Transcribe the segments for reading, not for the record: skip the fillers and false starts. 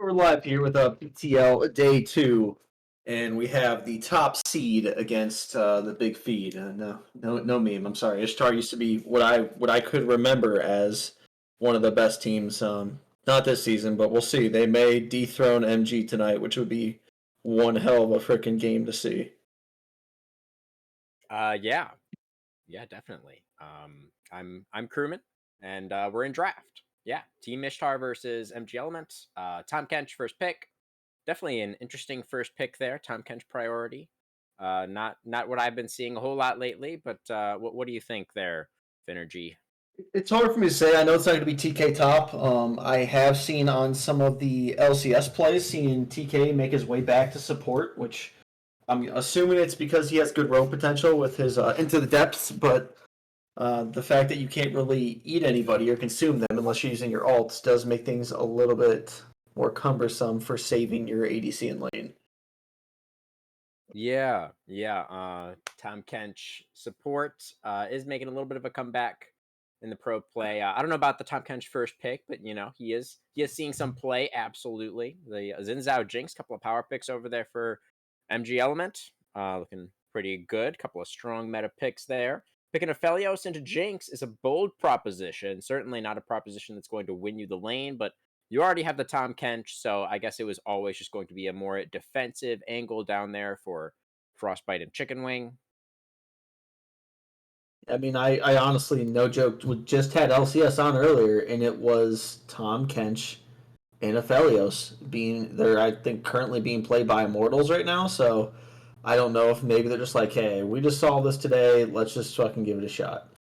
We're live here with BTL Day 2, and we have the top seed against the big feed. No meme. I'm sorry. Ishtar used to be what I could remember as one of the best teams. Not this season, but we'll see. They may dethrone MG tonight, which would be one hell of a freaking game to see. Yeah, definitely. I'm crewman, and we're in draft. Yeah, Team Ishtar versus MG Element. Tom Kench first pick. Definitely an interesting first pick there. Tom Kench priority. Not what I've been seeing a whole lot lately, but what do you think there, Finergy? It's hard for me to say. I know it's not going to be TK top. I have seen on some of the LCS plays, seen TK make his way back to support, which I'm assuming it's because he has good roam potential with his into the depths, but the fact that you can't really eat anybody or consume them unless you're using your ults does make things a little bit more cumbersome for saving your ADC in lane. Yeah. Tom Kench support is making a little bit of a comeback in the pro play. I don't know about the Tom Kench first pick, but he is seeing some play. Absolutely, the Xin Zhao Jinx, couple of power picks over there for MG Element, looking pretty good. Couple of strong meta picks there. Picking a Felios into Jinx is a bold proposition. Certainly not a proposition that's going to win you the lane, but you already have the Tom Kench, so I guess it was always just going to be a more defensive angle down there for Frostbite and Chicken Wing. I mean, I honestly, no joke, just had LCS on earlier, and it was Tom Kench and Aphelios being they're I think currently being played by Immortals right now. So I don't know if maybe they're just like, hey, we just saw this today, let's just fucking give it a shot.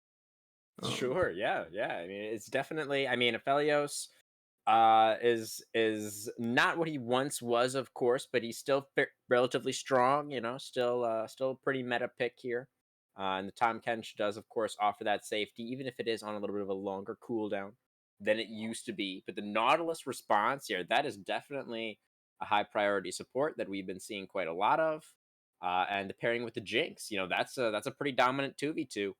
Sure, yeah. I mean, it's definitely. I mean, Aphelios is not what he once was, of course, but he's still relatively strong. Still pretty meta pick here. And the Tom Kench does, of course, offer that safety, even if it is on a little bit of a longer cooldown than it used to be. But the Nautilus response here, that is definitely a high priority support that we've been seeing quite a lot of. And the pairing with the Jinx, that's a pretty dominant 2v2.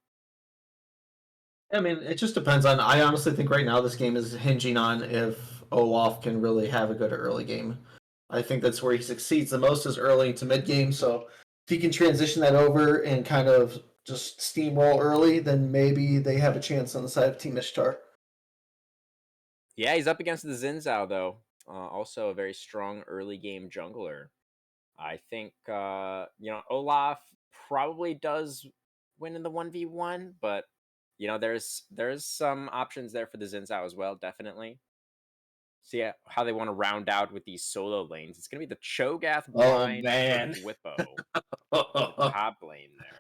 I mean, it just depends on. I honestly think right now this game is hinging on if Olaf can really have a good early game. I think that's where he succeeds the most is early to mid game. So if he can transition that over and kind of just steamroll early, then maybe they have a chance on the side of Team Ishtar. Yeah, he's up against the Xin Zhao, though. Also a very strong early game jungler. I think Olaf probably does win in the 1v1, but there's some options there for the Xin Zhao as well, definitely. See how they want to round out with these solo lanes. It's gonna be the Cho'Gath blind Whippo top lane there.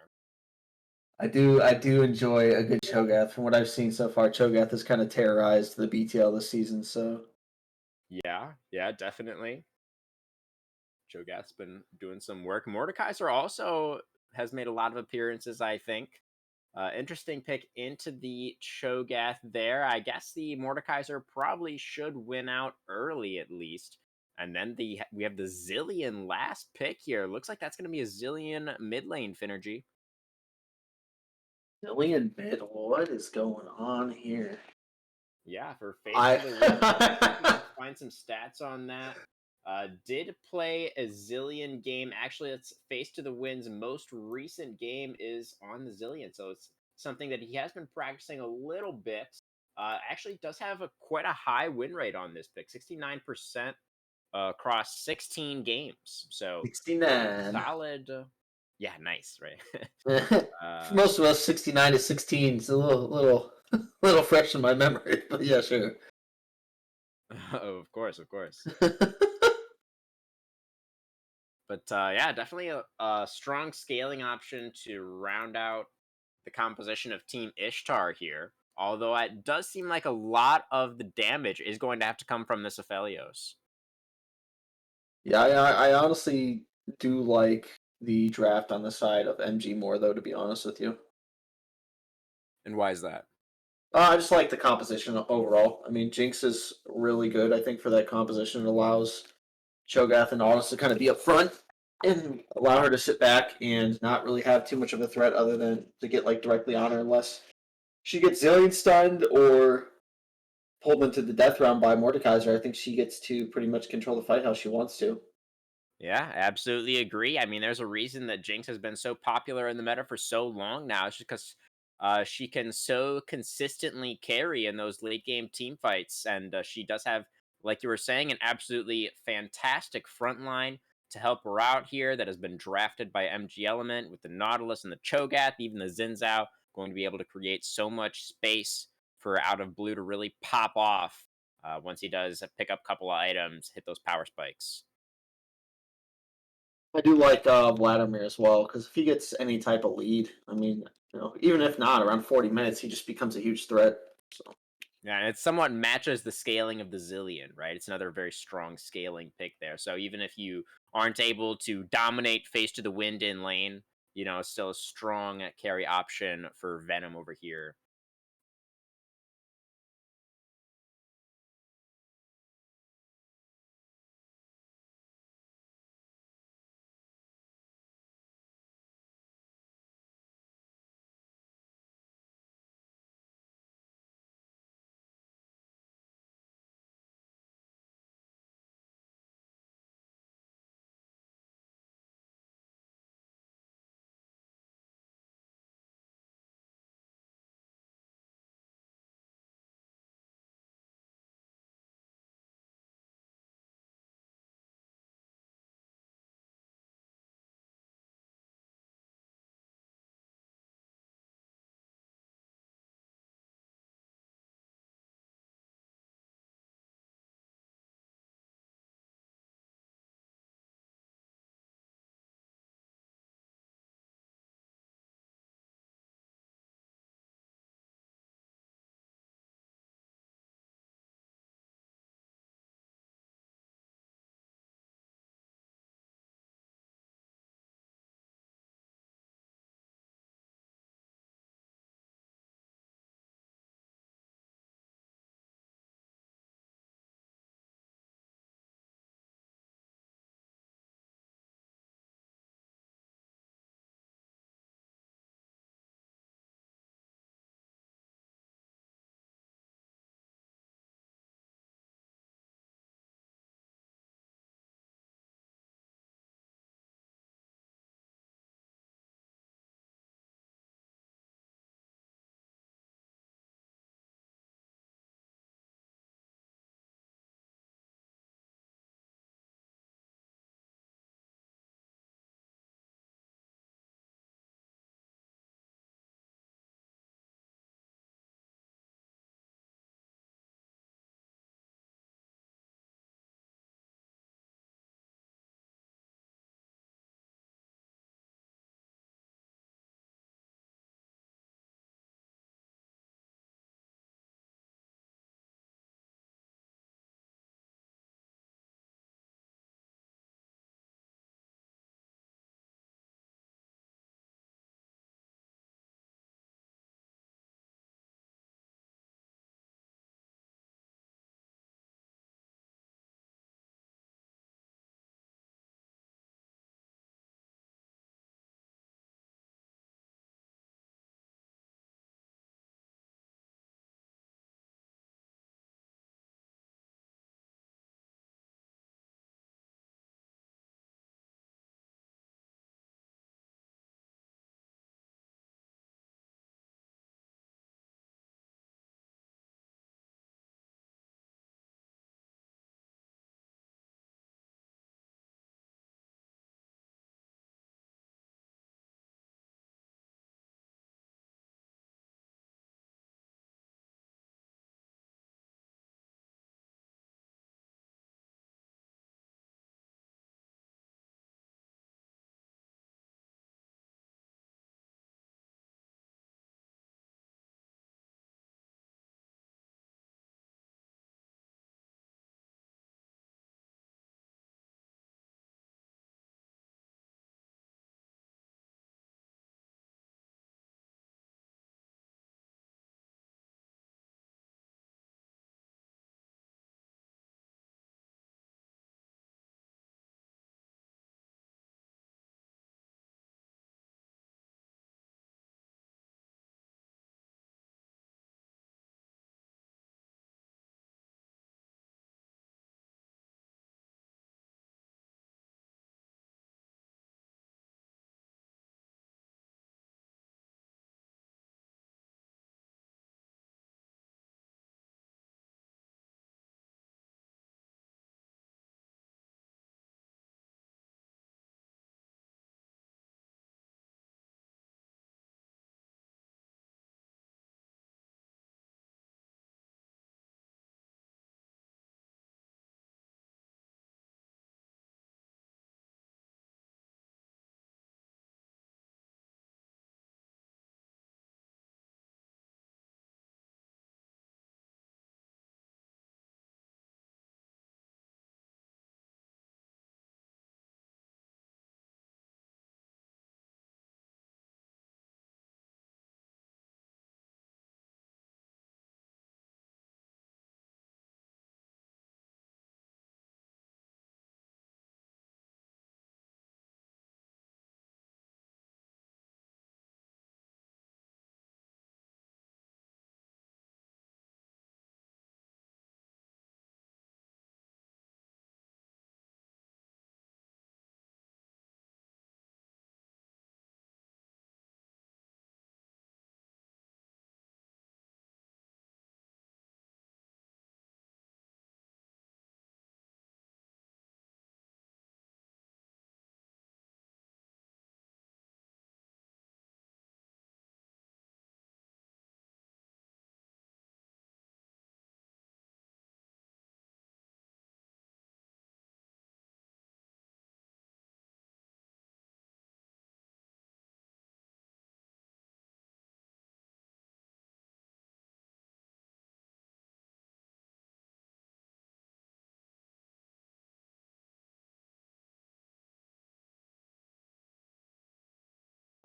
I do enjoy a good Cho'Gath. From what I've seen so far, Cho'Gath has kind of terrorized the BTL this season. So yeah, definitely. Cho'Gath's been doing some work. Mordekaiser also has made a lot of appearances, I think. Interesting pick into the Cho'Gath there. I guess the Mordekaiser probably should win out early at least. And then we have the Zilean last pick here. Looks like that's going to be a Zilean mid lane Finergy. Zilean mid, what is going on here? Yeah, for Face of the Win. Find some stats on that. Did play a Zilean game. Actually, it's Face to the Wind's most recent game is on the Zilean, so it's something that he has been practicing a little bit. Actually does have quite a high win rate on this pick, 69% across 16 games. So 69. solid. Yeah, nice, right? For most of us, 69 to 16 is a little fresh in my memory, but yeah, sure. Of course. But yeah, definitely a strong scaling option to round out the composition of Team Ishtar here. Although it does seem like a lot of the damage is going to have to come from this Aphelios. Yeah, I honestly do like the draft on the side of MG more, though, to be honest with you. And why is that? I just like the composition overall. I mean, Jinx is really good, I think, for that composition. It allows Cho'Gath and Nautilus to kind of be up front and allow her to sit back and not really have too much of a threat other than to get like directly on her unless she gets Zillion stunned or pulled into the death round by Mordekaiser, I think she gets to pretty much control the fight how she wants to. Yeah, absolutely agree. I mean, there's a reason that Jinx has been so popular in the meta for so long now. It's just because she can so consistently carry in those late game team fights. And she does have, like you were saying, an absolutely fantastic front line to help her out here that has been drafted by MG Element with the Nautilus and the Cho'Gath, even the Zinzao, going to be able to create so much space for Out of Blue to really pop off once he does pick up a couple of items, hit those power spikes. I do like Vladimir as well because if he gets any type of lead, I mean, even if not around 40 minutes, he just becomes a huge threat. So Yeah, and it somewhat matches the scaling of the Zillion, right? It's another very strong scaling pick there. So even if you aren't able to dominate face to the wind in lane, it's still a strong carry option for Venom over here.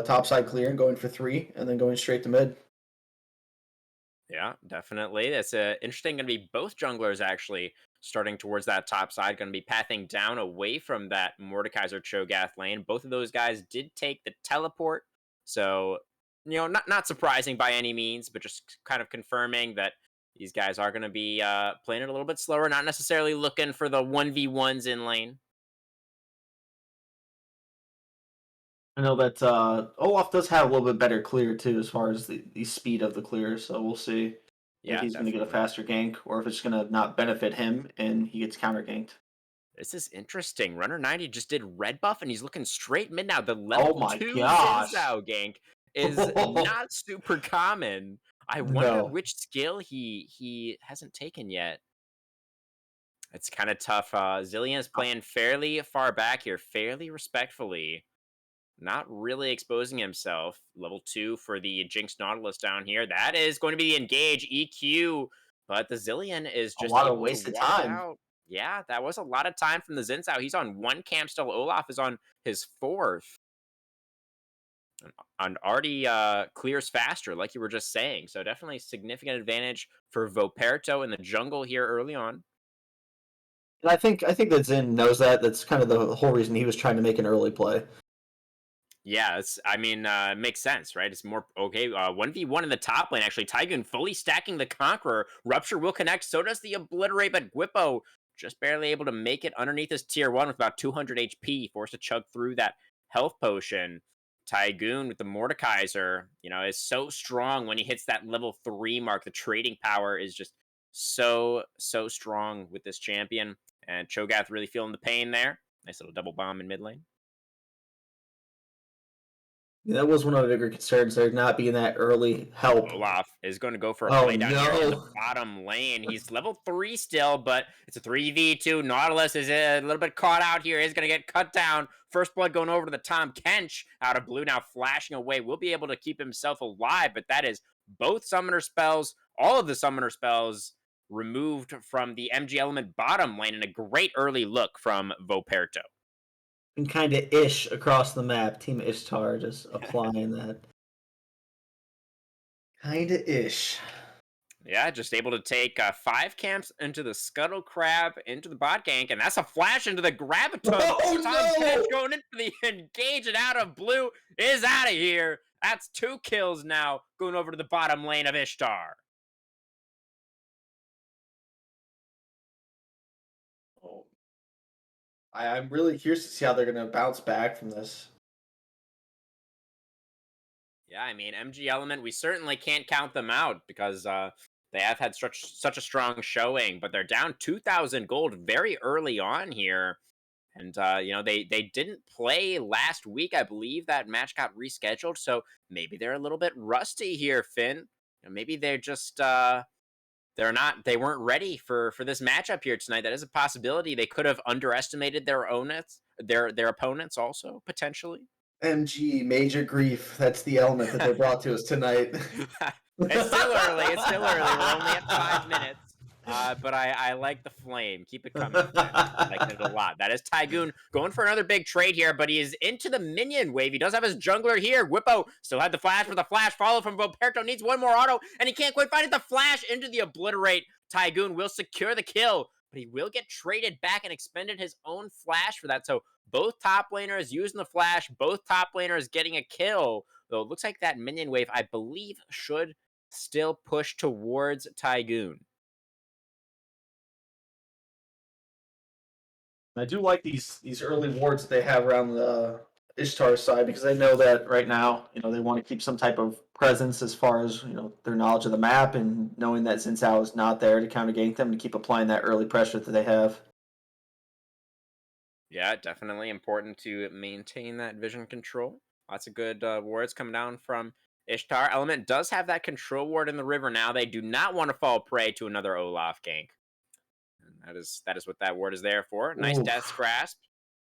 top side clear and going for 3, and then going straight to mid. Yeah, definitely. That's interesting. Going to be both junglers actually starting towards that top side. Going to be pathing down away from that Mordekaiser Cho'Gath lane. Both of those guys did take the teleport, so not surprising by any means, but just kind of confirming that these guys are going to be playing it a little bit slower, not necessarily looking for the 1v1s in lane. I know that Olaf does have a little bit better clear too, as far as the speed of the clear. So we'll see if Yeah, he's going to get a definitely. faster gank or if it's going to not benefit him and he gets counter ganked. This is interesting. Runner 90 just did red buff and he's looking straight mid now. The Oh level my 2 gosh! Xin gank is not super common. I wonder No. which skill he hasn't taken yet. It's kind of tough. Zillion's playing fairly far back here, fairly respectfully. Not really exposing himself. Level 2 for the Jinx Nautilus down here. That is going to be the engage EQ, but the Zillion is A just lot of able to wasted walk time. out. Yeah, that was a lot of time from the Zinzao. He's on 1 camp still. Olaf is on his 4th. And already clears faster, like you were just saying. So definitely significant advantage for Voperto in the jungle here early on. And I think that Zin knows that. That's kind of the whole reason he was trying to make an early play. Yeah, it makes sense, right? It's more okay. 1v1 in the top lane, actually. Tygoon fully stacking the Conqueror. Rupture will connect, so does the Obliterate, but Gwippo just barely able to make it underneath his tier 1 with about 200 HP, forced to chug through that health potion. Tygoon with the Mordekaiser, is so strong when he hits that level 3 mark. The trading power is just so strong with this champion. And Cho'Gath really feeling the pain there. Nice little double bomb in mid lane. Yeah, that was one of the bigger concerns there, not being that early help. Olaf is going to go for a Oh play down here in the no! bottom lane. He's level 3 still, but it's a 3v2. Nautilus is a little bit caught out here. He's going to get cut down. First blood going over to the Tom Kench out of blue, now flashing away. Will be able to keep himself alive, but that is both summoner spells, all of the summoner spells removed from the MG element bottom lane, and a great early look from Voperto. And kind of ish across the map. Team Ishtar just applying that. Kind of ish. Yeah, just able to take 5 camps into the Scuttle Crab, into the bot gank, and that's a flash into the Graviton. Oh Tom Kench no! going in for the engage, and out of blue is out of here. That's 2 kills now, going over to the bottom lane of Ishtar. Oh, I'm really curious to see how they're going to bounce back from this. Yeah, I mean, MG Element, we certainly can't count them out because they have had such a strong showing, but they're down 2,000 gold very early on here. And they didn't play last week. I believe that match got rescheduled, so maybe they're a little bit rusty here, Finn. Maybe they're just they weren't ready for this matchup here tonight. That is a possibility. They could have underestimated their opponents also potentially. MG, major grief. That's the element that they brought to us tonight. It's still early. It's still early. We're only at 5 minutes. But I like the flame. Keep it coming, Finn. I like it a lot. That is Tygoon going for another big trade here, but he is into the minion wave. He does have his jungler here. Whippo still had the flash, but the flash follow from Voperto needs one more auto, and he can't quite find it. The flash into the obliterate. Tygoon will secure the kill, but he will get traded back and expended his own flash for that. So both top laners using the flash, both top laners getting a kill. Though it looks like that minion wave, I believe, should still push towards Tygoon. I do like these early wards that they have around the Ishtar side because I know that right now, they want to keep some type of presence as far as, their knowledge of the map and knowing that Xin Zhao is not there to counter gank them to keep applying that early pressure that they have. Yeah, definitely important to maintain that vision control. Lots of good wards coming down from Ishtar. Element does have that control ward in the river now. They do not want to fall prey to another Olaf gank. And that is what that ward is there for. Nice Death's Oof. Grasp.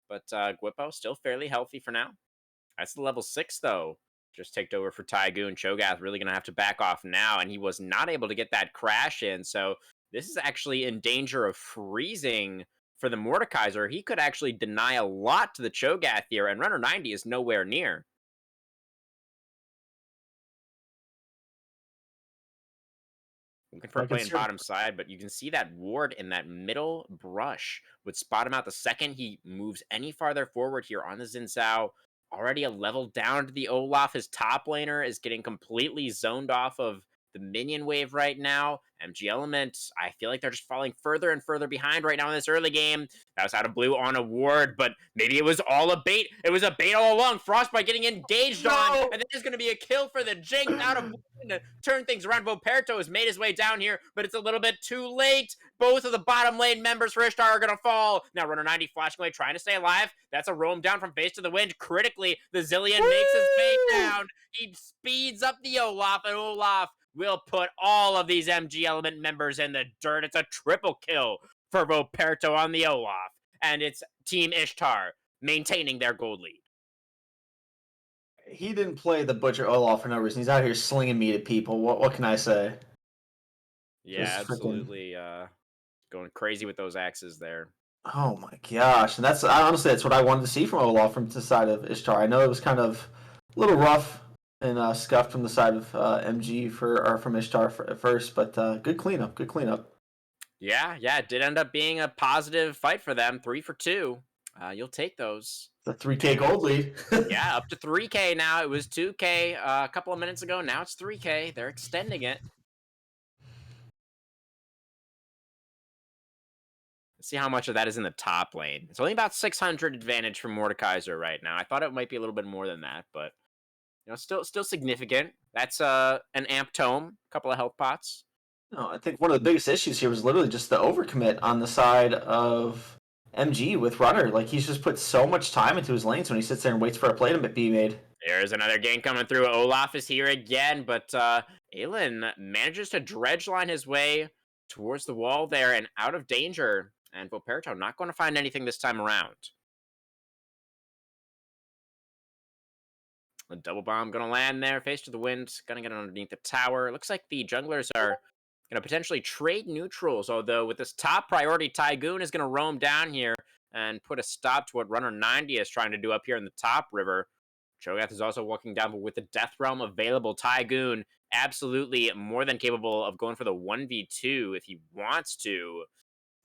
But Gwippo still fairly healthy for now. That's the level 6, though. Just ticked over for Tygoon. Cho'Gath really going to have to back off now, and he was not able to get that crash in. So this is actually in danger of freezing for the Mordekaiser. He could actually deny a lot to the Cho'Gath here, and Runner 90 is nowhere near. Looking for a play in bottom side, but you can see that ward in that middle brush would spot him out the second he moves any farther forward here on the Xin Zhao. Already a level down to the Olaf. His top laner is getting completely zoned off of the minion wave right now. MG Element, I feel like they're just falling further and further behind right now in this early game. That was out of blue on a ward, but maybe it was all a bait. It was a bait all along. Frostbite getting engaged on, and then there's going to be a kill for the Jinx out of blue to turn things around. Voperto has made his way down here, but it's a little bit too late. Both of the bottom lane members for Ishtar are going to fall. Now Runner 90 flashing away, trying to stay alive. That's a roam down from face to the wind. Critically, the Zillion makes his way down. He speeds up the Olaf, and Olaf will put all of these MG Element members in the dirt. It's a triple kill for Voperto on the Olaf. And it's Team Ishtar maintaining their gold lead. He didn't play the Butcher Olaf for no reason. He's out here slinging meat at people. What can I say? Yeah, absolutely. Going crazy with those axes there. Oh my gosh. And honestly, that's what I wanted to see from Olaf from the side of Ishtar. I know it was kind of a little rough and scuffed from the side of MG from Ishtar at first, but good cleanup. Good cleanup. Yeah, it did end up being a positive fight for them. 3 for 2. You'll take those. The 3K gold lead. Yeah, up to 3K now. It was 2K a couple of minutes ago. Now it's 3K. They're extending it. Let's see how much of that is in the top lane. It's only about 600 advantage for Mordekaiser right now. I thought it might be a little bit more than that, but still significant. That's an amp tome, a couple of health pots. No, I think one of the biggest issues here was literally just the overcommit on the side of MG with Runner. Like, he's just put so much time into his lanes when he sits there and waits for a play to be made. There's another gank coming through. Olaf is here again, but Aelin manages to dredge line his way towards the wall there and out of danger. And Voperto not going to find anything this time around. A double bomb going to land there, face to the wind, going to get underneath the tower. Looks like the junglers are going to potentially trade neutrals, although with this top priority, Tygoon is going to roam down here and put a stop to what Runner 90 is trying to do up here in the top river. Cho'Gath is also walking down, but with the Death Realm available, Tygoon absolutely more than capable of going for the 1v2 if he wants to.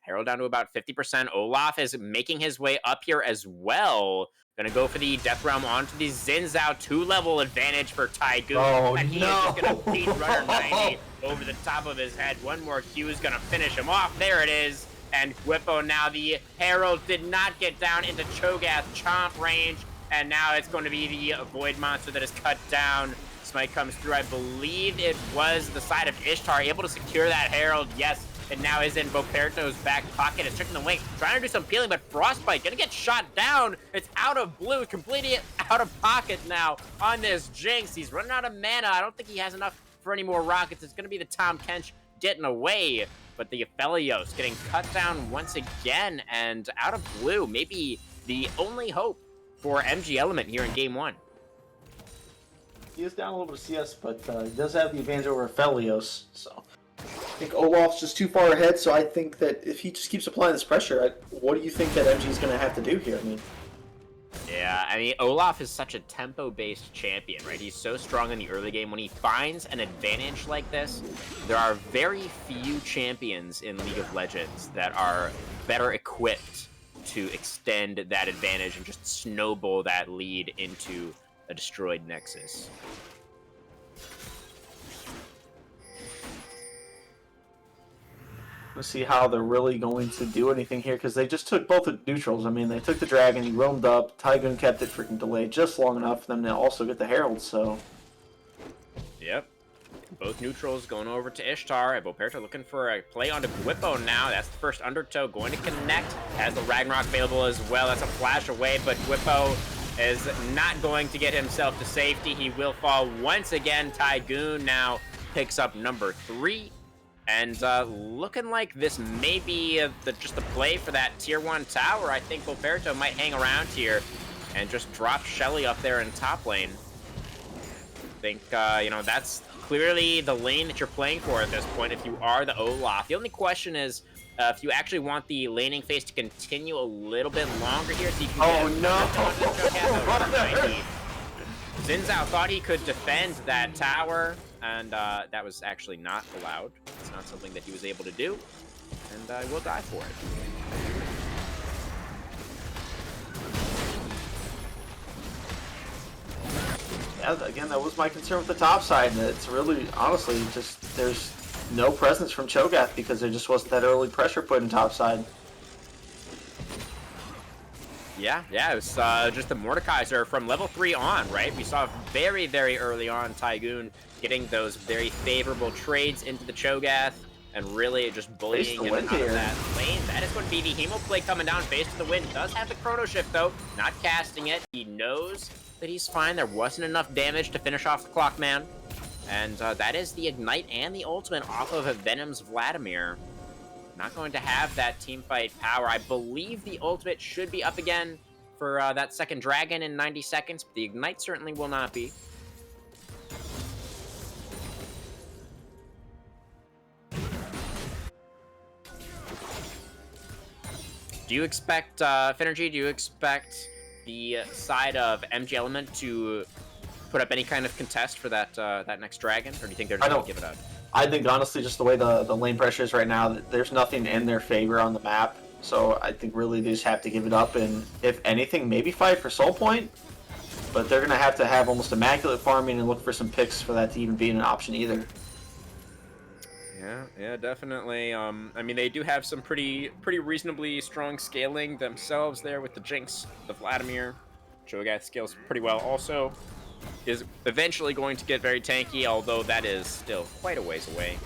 Herald down to about 50%. Olaf is making his way up here as well. Gonna go for the Death Realm onto the Xin Zhao 2-level advantage for Tygoon. Oh, and he is just gonna beat Runner 90 over the top of his head. One more Q is gonna finish him off. There it is. And Gwippo now, the Herald did not get down into Cho'Gath chomp range. And now it's going to be the Void Monster that is cut down. Smite comes through. I believe it was the side of Ishtar able to secure that Herald. Yes. And now is in Voperto's back pocket. It's tricking the wing, trying to do some peeling, but Frostbite gonna get shot down. It's out of blue, completely out of pocket now on this Jinx. He's running out of mana. I don't think he has enough for any more rockets. It's gonna be the Tahm Kench getting away, but the Aphelios getting cut down once again, and out of blue, maybe the only hope for MG Element here in game 1. He is down a little bit of CS, but he does have the advantage over Aphelios, so I think Olaf's just too far ahead, so I think that if he just keeps applying this pressure, what do you think that MG's going to have to do here? Yeah, I mean, Olaf is such a tempo-based champion, right? He's so strong in the early game. When he finds an advantage like this, there are very few champions in League of Legends that are better equipped to extend that advantage and just snowball that lead into a destroyed Nexus. Let's see how they're really going to do anything here, because they just took both the neutrals. I mean, they took the dragon, he roamed up, Tygoon kept it freaking delayed just long enough for them to also get the Herald, so... Yep. Both neutrals going over to Ishtar, and Voperto looking for a play onto Gwippo now. That's the first undertow going to connect. Has the Ragnarok available as well. That's a flash away, but Gwippo is not going to get himself to safety. He will fall once again. Tygoon now picks up number 3. And looking like this may be just the play for that tier 1 tower. I think Voperto might hang around here and just drop Shelly up there in top lane. I think, that's clearly the lane that you're playing for at this point if you are the Olaf. The only question is if you actually want the laning phase to continue a little bit longer here. So you can Zinzao thought he could defend that tower, and that was actually not allowed. It's not something that he was able to do, and I will die for it. Yeah, again, that was my concern with the top side, and it's really, honestly, just there's no presence from Cho'Gath because there just wasn't that early pressure put in top side. Yeah, it was just the Mordekaiser from level 3 on, right? We saw very, very early on Tygoon getting those very favorable trades into the Cho'Gath and really just bullying him out of that lane. That is going to be the Hemo play coming down, face to the wind. Does have the Chrono Shift, though, not casting it. He knows that he's fine. There wasn't enough damage to finish off the Clockman. And that is the Ignite and the Ultimate off of Venom's Vladimir. Not going to have that team fight power. I believe the ultimate should be up again for that second dragon in 90 seconds, but the Ignite certainly will not be. Do you expect, Finergy, do you expect the side of MG Element to put up any kind of contest for that that next dragon, or do you think they're just going to give it up? I think, honestly, just the way the lane pressure is right now, there's nothing in their favor on the map. So I think really they just have to give it up, and if anything, maybe fight for Soul Point. But they're going to have almost immaculate farming and look for some picks for that to even be an option either. Yeah, definitely. I mean, they do have some pretty reasonably strong scaling themselves there with the Jinx, the Vladimir. Cho'Gath scales pretty well also. Is eventually going to get very tanky, although that is still quite a ways away.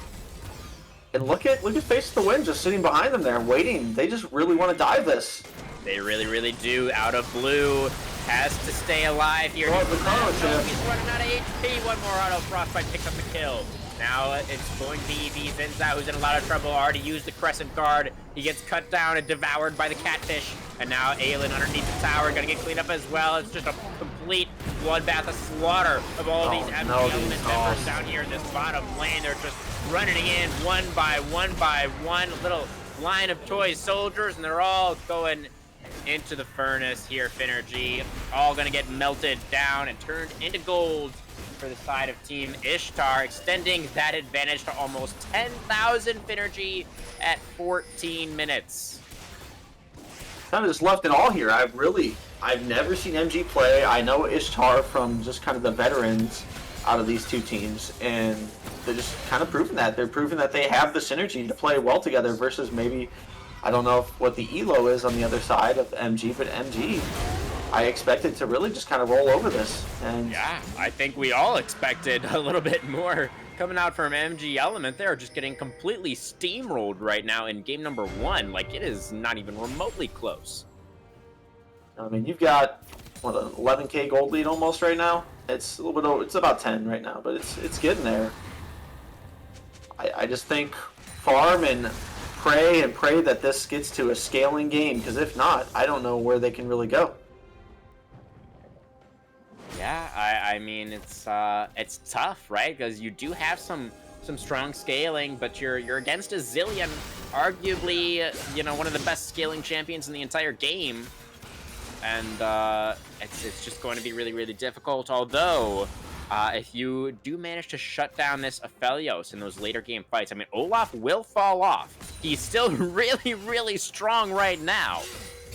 And look at Face of the Wind just sitting behind them there, waiting. They just really want to dive this. They really do. Out of blue, has to stay alive here. Oh, he's running out of HP. One more auto frostbite picks up the kill. Now it's going to be the Zinzao who's in a lot of trouble. Already used the Crescent Guard. He gets cut down and devoured by the Catfish. And now Aelin underneath the tower, gonna get cleaned up as well. It's just a complete bloodbath, a slaughter of all these MG Element members down here in this bottom lane. They're just running in one by one, a little line of toy soldiers, and they're all going into the furnace here, Finergy. All gonna get melted down and turned into gold for the side of Team Ishtar, extending that advantage to almost 10,000 Finergy at 14 minutes. Kind of just left it all here. I've never seen MG play. I know Ishtar from just kind of the veterans out of these two teams, and they're just kind of proving that. They're proving that they have the synergy to play well together versus maybe, I don't know what the elo is on the other side of MG, but MG, I expected to really just kind of roll over this. And yeah, I think we all expected a little bit more coming out from MG Element. They're just getting completely steamrolled right now in game number 1. Like, it is not even remotely close. I mean, you've got, what, an 11k gold lead almost right now? It's a little bit over, it's about 10 right now, but it's getting there. I just think farm and pray that this gets to a scaling game, because if not, I don't know where they can really go. Yeah, I mean, it's tough, right? Because you do have some strong scaling, but you're against a Zillion, arguably, you know, one of the best scaling champions in the entire game, and it's just going to be really difficult. Although, if you do manage to shut down this Aphelios in those later game fights, I mean, Olaf will fall off. He's still really strong right now,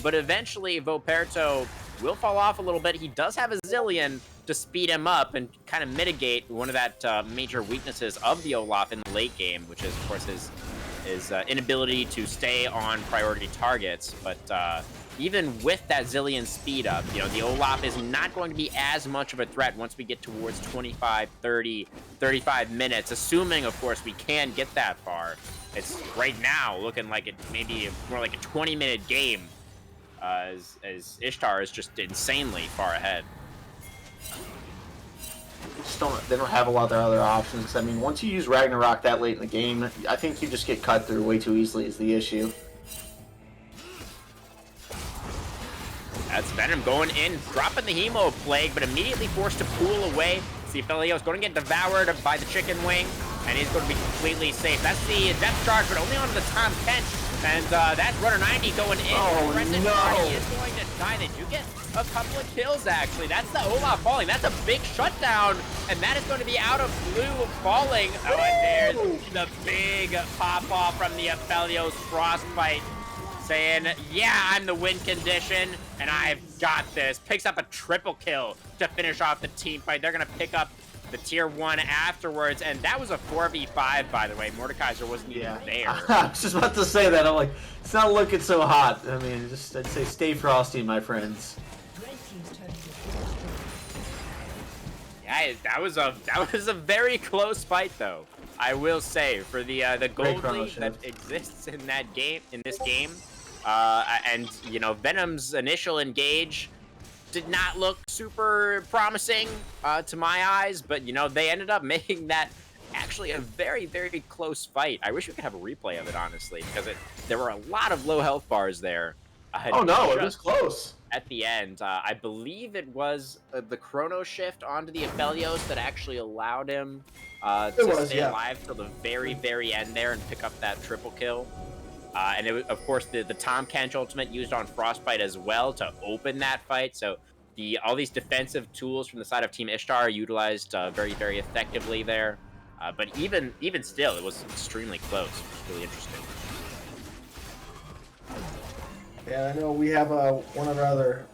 but eventually Voperto will fall off a little bit. He does have a Zillion to speed him up and kind of mitigate one of that major weaknesses of the Olaf in the late game, which is, of course, his inability to stay on priority targets. But even with that Zillion speed up, you know, the Olaf is not going to be as much of a threat once we get towards 25, 30, 35 minutes, assuming, of course, we can get that far. It's right now looking like it maybe more like a 20-minute game. As Ishtar is just insanely far ahead. They don't have a lot of their other options. I mean, once you use Ragnarok that late in the game, I think you just get cut through way too easily is the issue. That's Venom going in, dropping the Hemo Plague, but immediately forced to pull away. See, Aphelios going to get devoured by the Chicken Wing, and he's going to be completely safe. That's the Death Charge, but only onto the Tom Kench. And that's Runner 90 going in. Oh, Crescent no. Party is going to They do get a couple of kills, actually. That's the Olaf falling. That's a big shutdown, and that is going to be out of blue falling. Oh, and there's the big pop-off from the Aphelios Frostbite, saying, yeah, I'm the win condition, and I've got this. Picks up a triple kill to finish off the team fight. They're going to pick up the tier 1 afterwards, and that was a 4v5, by the way. Mordekaiser wasn't even there. I was just about to say that. I'm like, it's not looking so hot. I mean, I'd say stay frosty, my friends. Yeah, that was a very close fight, though. I will say, for the gold lead that exists in this game, and you know, Venom's initial engage did not look super promising to my eyes, but you know, they ended up making that actually a very, very close fight. I wish we could have a replay of it, honestly, because there were a lot of low health bars there. Oh no, it was close. At the end, I believe it was the chrono shift onto the Aphelios that actually allowed him to stay alive till the very, very end there and pick up that triple kill. And it was, of course, the Tahm Kench ultimate used on Frostbite as well to open that fight. So all these defensive tools from the side of Team Ishtar are utilized very, very effectively there. But even still, it was extremely close. It's really interesting. Yeah, I know we have one of our other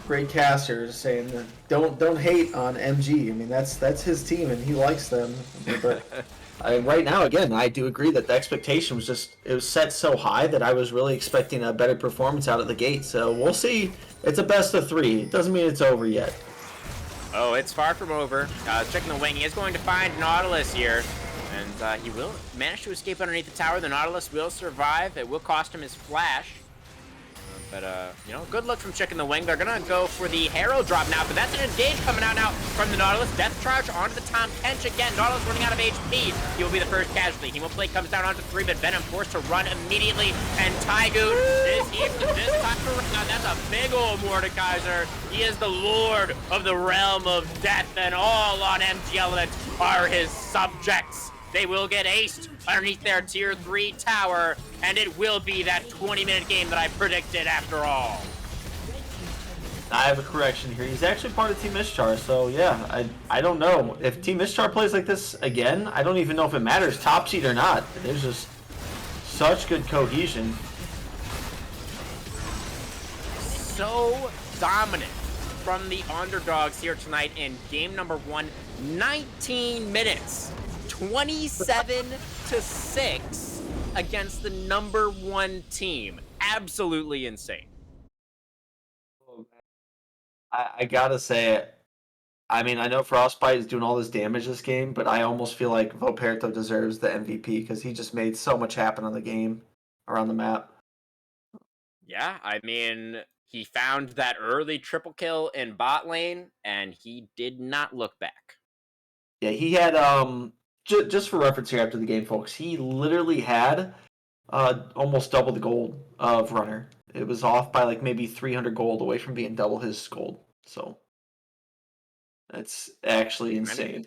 great casters saying that don't hate on MG. I mean, that's his team and he likes them. But right now, again, I do agree that the expectation was it was set so high that I was really expecting a better performance out of the gate. So we'll see. It's a best of 3. It doesn't mean it's over yet. Oh, it's far from over. Checking the wing, he is going to find Nautilus here. And he will manage to escape underneath the tower. The Nautilus will survive. It will cost him his flash. But, you know, good look from Chicken the Wing. They're going to go for the Harrow drop now, but that's an engage coming out now from the Nautilus. Death charge onto the Tahm Kench again. Nautilus running out of HP. He will be the first casualty. Hemoplate comes down onto 3, but Venom forced to run immediately. And Tygoon is here this time around. That's a big old Mordekaiser. He is the lord of the realm of death, and all on MG Element are his subjects. They will get aced underneath their tier 3 tower, and it will be that 20-minute game that I predicted after all. I have a correction here. He's actually part of Team Ishtar, so yeah, I don't know. If Team Ishtar plays like this again, I don't even know if it matters top seed or not. There's just such good cohesion. So dominant from the underdogs here tonight in game number 1. 19 minutes. 27-6 against the number 1 team. Absolutely insane. I gotta say it. I mean, I know Frostbite is doing all this damage this game, but I almost feel like Voperto deserves the MVP because he just made so much happen on the game, around the map. Yeah, I mean, he found that early triple kill in bot lane, and he did not look back. Yeah, he had just for reference here after the game, folks, he literally had almost double the gold of Runner. It was off by like maybe 300 gold away from being double his gold. So that's actually insane.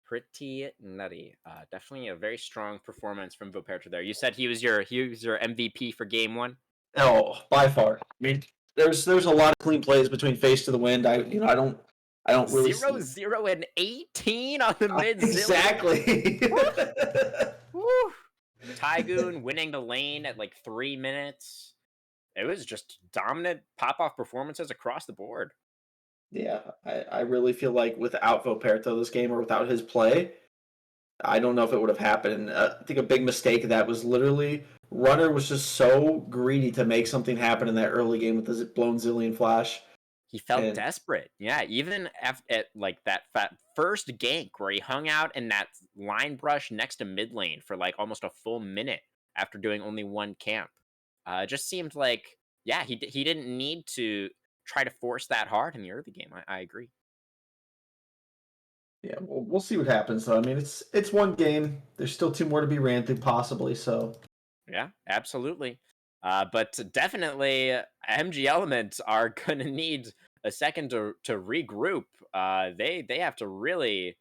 Pretty nutty. Definitely a very strong performance from Voperto there. You said he was your MVP for game 1? Oh, by far. I mean, there's a lot of clean plays between Face to the Wind. I don't really 0-0 and 18 on the mid zillion. Exactly. Woo. Tygoon winning the lane at like 3 minutes. It was just dominant pop-off performances across the board. Yeah, I really feel like without Voperto this game, or without his play, I don't know if it would have happened. I think a big mistake of that was literally Runner was just so greedy to make something happen in that early game with the blown Zillion flash. He felt desperate. Yeah, even at like that first gank where he hung out in that line brush next to mid lane for like almost a full minute after doing only 1 camp. It just seemed like, yeah, he didn't need to try to force that hard in the early game. I agree. Yeah, we'll see what happens though. I mean, it's 1 game. There's still 2 more to be ran through possibly, so. Yeah, absolutely. But definitely MG Elements are going to need a second to regroup. They have to really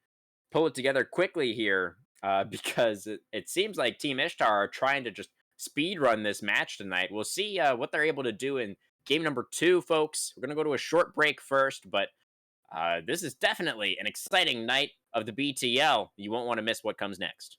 pull it together quickly here because it seems like Team Ishtar are trying to just speed run this match tonight. We'll see what they're able to do in game number 2, folks. We're going to go to a short break first, but this is definitely an exciting night of the BTL. You won't want to miss what comes next.